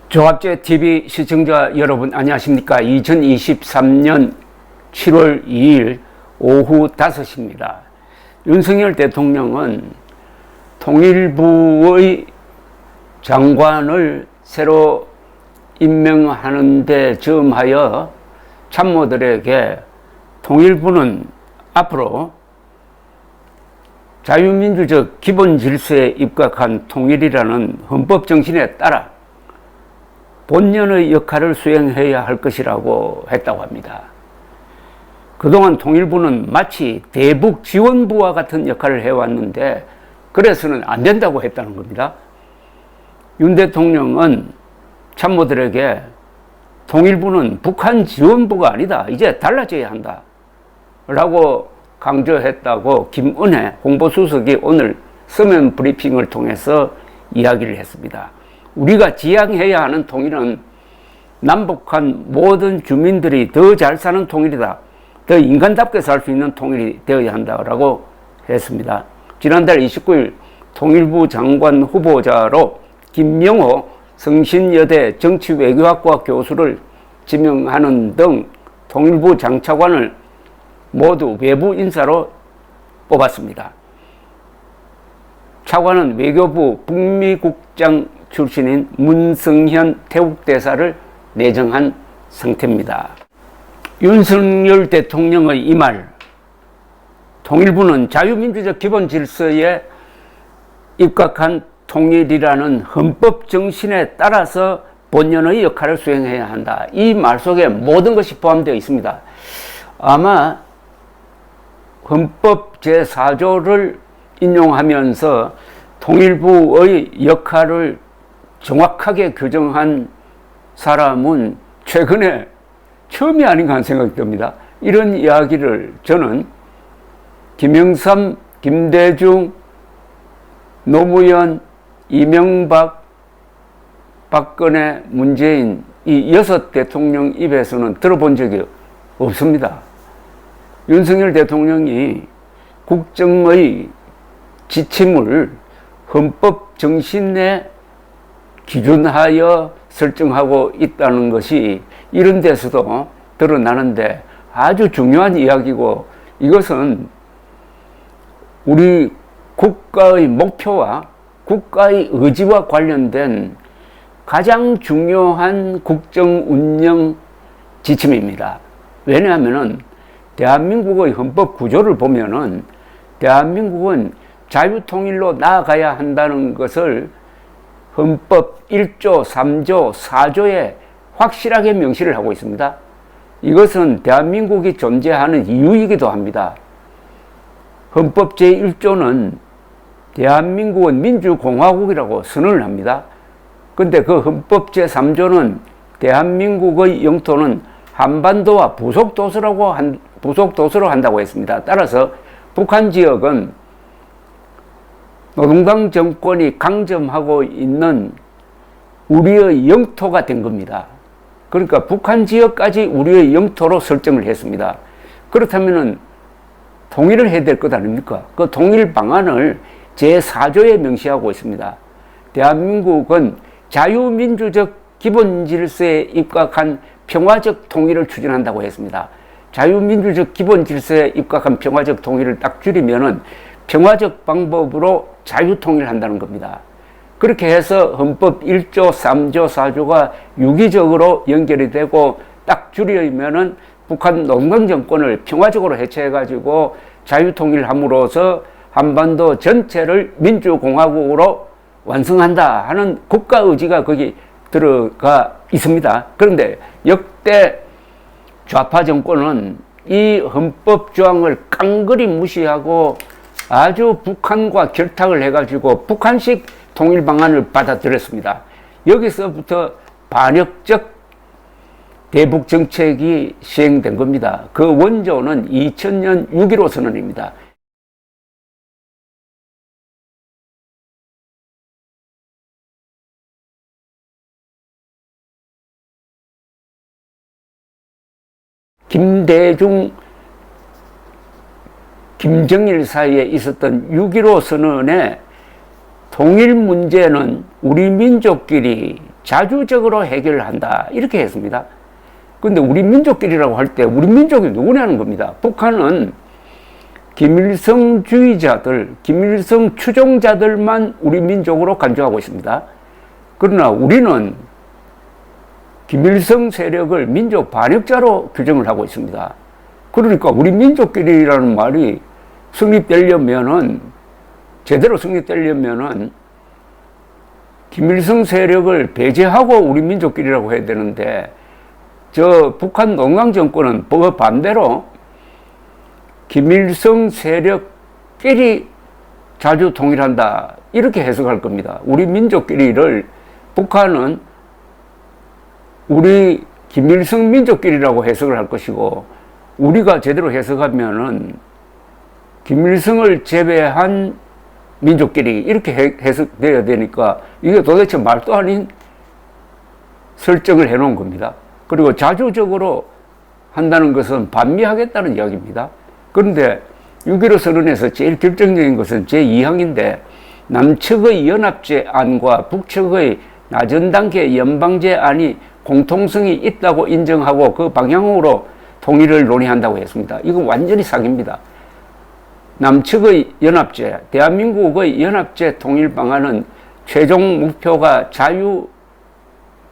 조합제 TV 시청자 여러분 안녕하십니까? 2023년 7월 2일 오후 5시입니다. 윤석열 대통령은 통일부의 장관을 새로 임명하는 데 점하여 참모들에게 통일부는 앞으로 자유민주적 기본 질서에 입각한 통일이라는 헌법 정신에 따라 본연의 역할을 수행해야 할 것이라고 했다고 합니다. 그동안 통일부는 마치 대북 지원부와 같은 역할을 해왔는데 그래서는 안 된다고 했다는 겁니다. 윤 대통령은 참모들에게 통일부는 북한 지원부가 아니다. 이제 달라져야 한다. 라고 강조했다고 김은혜 홍보수석이 오늘 서면 브리핑을 통해서 이야기를 했습니다. 우리가 지향해야 하는 통일은 남북한 모든 주민들이 더 잘 사는 통일이다. 더 인간답게 살 수 있는 통일이 되어야 한다라고 했습니다. 지난달 29일 통일부 장관 후보자로 김명호 성신여대 정치외교학과 교수를 지명하는 등 통일부 장차관을 모두 외부 인사로 뽑았습니다. 차관은 외교부 북미국장 출신인 문성현 태국대사를 내정한 상태입니다. 윤석열 대통령의 이 말, 통일부는 자유민주적 기본 질서에 입각한 통일이라는 헌법 정신에 따라서 본연의 역할을 수행해야 한다. 이 말 속에 모든 것이 포함되어 있습니다. 아마 헌법 제4조를 인용하면서 통일부의 역할을 정확하게 규정한 사람은 최근에 처음이 아닌가 하는 생각이 듭니다. 이런 이야기를 저는 김영삼, 김대중, 노무현, 이명박, 박근혜, 문재인 이 6 대통령 입에서는 들어본 적이 없습니다. 윤석열 대통령이 국정의 지침을 헌법 정신에 기준하여 설정하고 있다는 것이 이런 데서도 드러나는데 아주 중요한 이야기고, 이것은 우리 국가의 목표와 국가의 의지와 관련된 가장 중요한 국정 운영 지침입니다. 왜냐하면 대한민국의 헌법 구조를 보면은 대한민국은 자유통일로 나아가야 한다는 것을 헌법 1조, 3조, 4조에 확실하게 명시를 하고 있습니다. 이것은 대한민국이 존재하는 이유이기도 합니다. 헌법 제1조는 대한민국은 민주공화국이라고 선언을 합니다. 근데 그 헌법 제3조는 대한민국의 영토는 한반도와 부속도서로 한다고 했습니다. 따라서 북한 지역은 노동당 정권이 강점하고 있는 우리의 영토가 된 겁니다. 그러니까 북한 지역까지 우리의 영토로 설정을 했습니다. 그렇다면 통일을 해야 될 것 아닙니까? 그 통일 방안을 제4조에 명시하고 있습니다. 대한민국은 자유민주적 기본 질서에 입각한 평화적 통일을 추진한다고 했습니다. 자유민주적 기본 질서에 입각한 평화적 통일을 딱 줄이면은 평화적 방법으로 자유통일을 한다는 겁니다. 그렇게 해서 헌법 1조, 3조, 4조가 유기적으로 연결이 되고 딱 줄이면은 북한 노동당 정권을 평화적으로 해체해가지고 자유통일을 함으로써 한반도 전체를 민주공화국으로 완성한다 하는 국가 의지가 거기 들어가 있습니다. 그런데 역대 좌파 정권은 이 헌법 조항을 깡그리 무시하고 아주 북한과 결탁을 해가지고 북한식 통일 방안을 받아들였습니다. 여기서부터 반역적 대북 정책이 시행된 겁니다. 그 원조는 2000년 6.15 선언입니다. 김대중, 김정일 사이에 있었던 6.15 선언에 통일 문제는 우리 민족끼리 자주적으로 해결한다. 이렇게 했습니다. 근데 우리 민족끼리라고 할 때 우리 민족이 누구냐는 겁니다. 북한은 김일성주의자들, 김일성 추종자들만 우리 민족으로 간주하고 있습니다. 그러나 우리는 김일성 세력을 민족 반역자로 규정을 하고 있습니다. 그러니까 우리 민족끼리라는 말이 성립되려면은, 제대로 성립되려면은 김일성 세력을 배제하고 우리 민족끼리라고 해야 되는데, 저 북한 농강 정권은 그 반대로 김일성 세력끼리 자주 통일한다, 이렇게 해석할 겁니다. 우리 민족끼리를 북한은 우리 김일성 민족끼리라고 해석을 할 것이고, 우리가 제대로 해석하면은 김일성을 제외한 민족끼리, 이렇게 해석되어야 되니까 이게 도대체 말도 아닌 설정을 해놓은 겁니다. 그리고 자주적으로 한다는 것은 반미하겠다는 이야기입니다. 그런데 6.15 선언에서 제일 결정적인 것은 제2항인데, 남측의 연합제안과 북측의 낮은 단계 연방제안이 공통성이 있다고 인정하고 그 방향으로 통일을 논의한다고 했습니다. 이건 완전히 사기입니다. 남측의 연합제, 대한민국의 연합제 통일 방안은 최종 목표가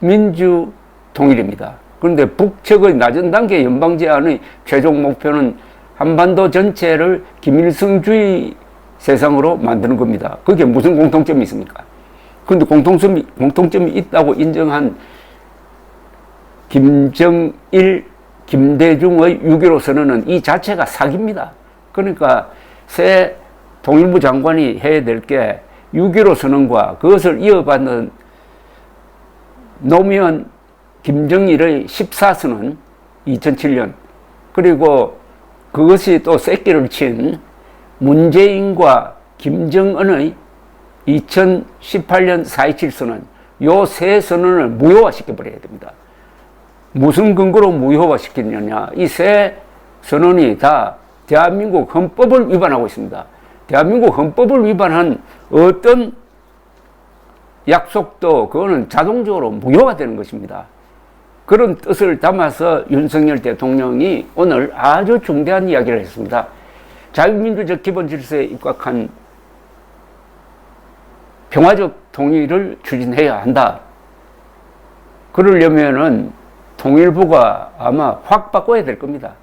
자유민주 통일입니다. 그런데 북측의 낮은 단계 연방제안의 최종 목표는 한반도 전체를 김일성주의 세상으로 만드는 겁니다. 그게 무슨 공통점이 있습니까? 그런데 공통점이 있다고 인정한 김정일, 김대중의 6.15 선언은 이 자체가 사기입니다. 그러니까 새 통일부 장관이 해야 될 게 6.15 선언과 그것을 이어받는 노무현, 김정일의 14선언 2007년, 그리고 그것이 또 새끼를 친 문재인과 김정은의 2018년 4.27 선언, 요 세 선언을 무효화시켜버려야 됩니다. 무슨 근거로 무효화시키느냐? 이 세 선언이 다 대한민국 헌법을 위반하고 있습니다. 대한민국 헌법을 위반한 어떤 약속도 그거는 자동적으로 무효가 되는 것입니다. 그런 뜻을 담아서 윤석열 대통령이 오늘 아주 중대한 이야기를 했습니다. 자유민주적 기본질서에 입각한 평화적 통일을 추진해야 한다. 그러려면은 통일부가 아마 확 바꿔야 될 겁니다.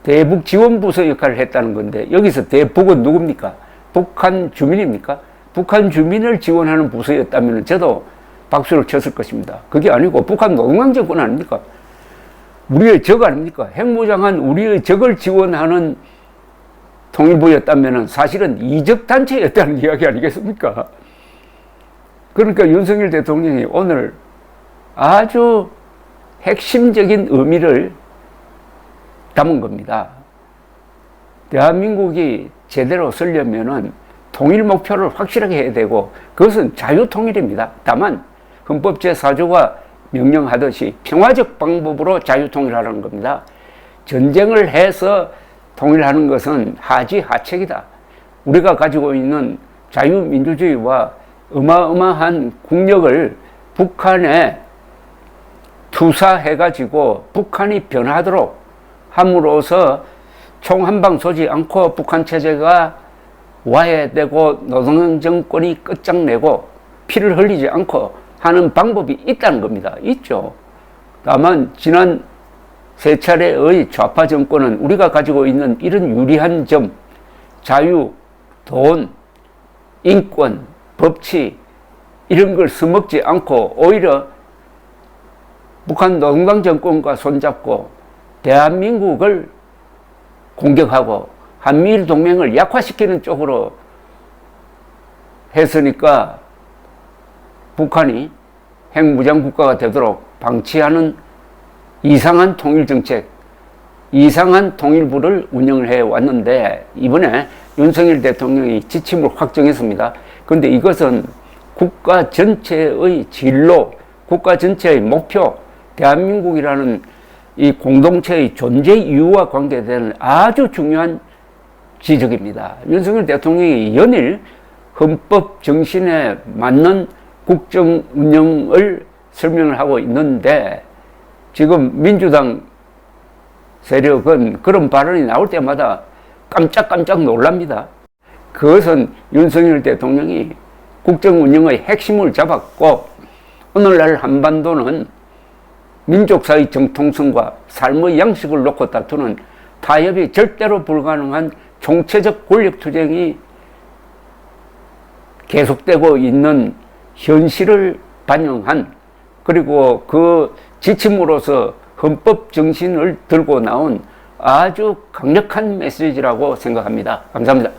대북지원부서 역할을 했다는 건데, 여기서 대북은 누굽니까? 북한 주민입니까? 북한 주민을 지원하는 부서였다면 저도 박수를 쳤을 것입니다. 그게 아니고 북한 노동당 정권 아닙니까? 우리의 적 아닙니까? 핵무장한 우리의 적을 지원하는 통일부였다면 사실은 이적단체였다는 이야기 아니겠습니까? 그러니까 윤석열 대통령이 오늘 아주 핵심적인 의미를 담은 겁니다. 대한민국이 제대로 서려면은 통일 목표를 확실하게 해야 되고, 그것은 자유통일입니다. 다만 헌법 제4조가 명령하듯이 평화적 방법으로 자유통일하라는 겁니다. 전쟁을 해서 통일하는 것은 하지하책이다. 우리가 가지고 있는 자유민주주의와 어마어마한 국력을 북한에 투사해가지고 북한이 변하도록 함으로써 총 한 방 쏘지 않고 북한 체제가 와해되고 노동당 정권이 끝장내고 피를 흘리지 않고 하는 방법이 있다는 겁니다. 있죠. 다만 지난 세 차례의 좌파 정권은 우리가 가지고 있는 이런 유리한 점, 자유, 돈, 인권, 법치, 이런 걸 써먹지 않고 오히려 북한 노동당 정권과 손잡고 대한민국을 공격하고 한미일 동맹을 약화시키는 쪽으로 했으니까 북한이 핵무장 국가가 되도록 방치하는 이상한 통일정책, 이상한 통일부를 운영을 해왔는데, 이번에 윤석열 대통령이 지침을 확정했습니다. 그런데 이것은 국가 전체의 진로, 국가 전체의 목표, 대한민국이라는 이 공동체의 존재 이유와 관계되는 아주 중요한 지적입니다. 윤석열 대통령이 연일 헌법 정신에 맞는 국정 운영을 설명을 하고 있는데 지금 민주당 세력은 그런 발언이 나올 때마다 깜짝깜짝 놀랍니다. 그것은 윤석열 대통령이 국정 운영의 핵심을 잡았고 오늘날 한반도는 민족사의 정통성과 삶의 양식을 놓고 다투는 타협이 절대로 불가능한 총체적 권력투쟁이 계속되고 있는 현실을 반영한, 그리고 그 지침으로서 헌법 정신을 들고 나온 아주 강력한 메시지라고 생각합니다. 감사합니다.